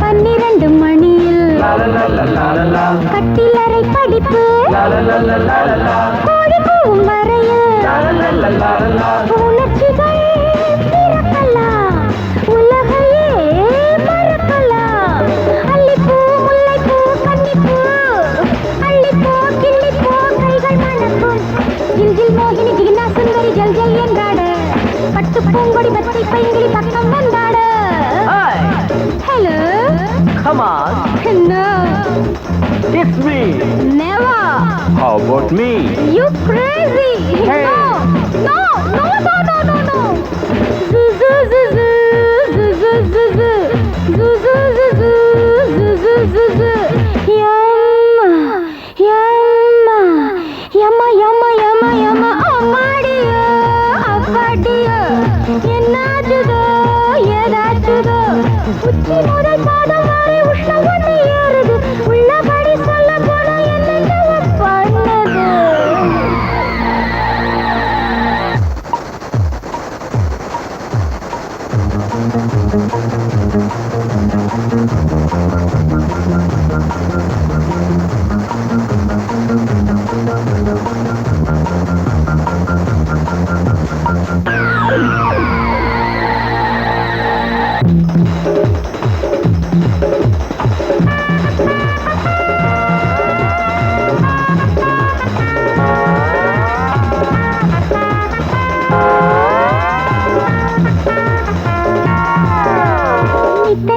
பன்னிரண்டு மணியில் கட்டிலறை படிப்பு கோடி பூவும் வரையில் உணர்ச்சிகள் பிறக்கலாம், உலகையே மறக்கலாம். அல்லிப்பூ முல்லைப்பூ கன்னிப்பூ அள்ளிப்பூ கிள்ளிப்பூ கைகள் மணக்கும். ஜில் ஜில் மோகினி ஜிகினா சுந்தரி ஜல் ஜல் என்றாட பட்டு பூங்கொடி பச்சை பைங்கிளி பக்கம் வந்தாட. Hello. Come on. No. It's me. Never. How about me? You crazy. Hey. No. No, no, no, no, no, no. Zoo, zoo, zoo, zoo. Zoo, zoo, zoo, zoo. Zoo, zoo, zoo, zoo. Zoo, zoo, zoo, zoo. Yamma. Yamma. Yamma, yamma, yamma, yamma. அம்மாடியோ அப்பாடியோ என்னாச்சுதோ ஏதாச்சுதோ உச்சி முதல் பாதம் வரை உஷ்ணம் ஒன்று ஏறுது. உள்ளபடி சொல்ல போனா என்னென்ன பண்ணது.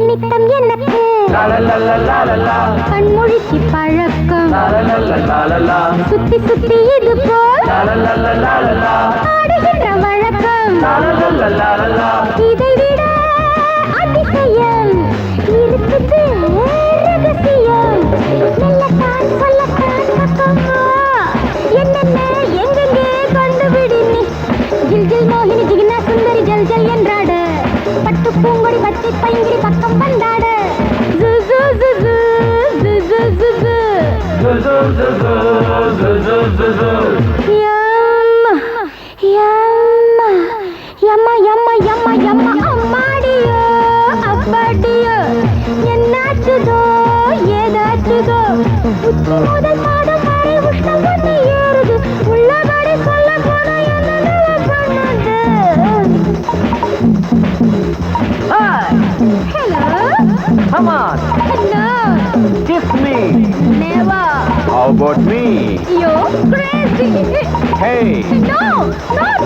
நித்தம் எனக்கு கண்மொழிக்கு பழக்கம் சுத்தி சுத்தி இது போல் ஆடுகின்ற வழக்கம். இதை விட அதிசயம் இருக்குது ரகசியம். மெல்லத்தான் சொல்லத்தான் பக்கமா என்னென்ன எங்கெங்கே கண்டுபிடி நீ. ஜில் ஜில் மோகினி ஜிகினா சுந்தரி ஜல் ஜல் என்றாட பட்டு பூங்கொடி பச்சை பைங்கிரி பக்கம் வந்தாட. அம்மாடியோ அப்பாடியோ என்னாச்சுதோ ஏதாச்சுதோ உச்சி முதல் பாதம் வரை உஷ்ணம் ஒன்று ஏறுது. உள்ளபடி சொல்ல போனா என்ன பண்ணது. Hello. Come on. No. Kiss me. Never. How about me? You're crazy. Hey. No, not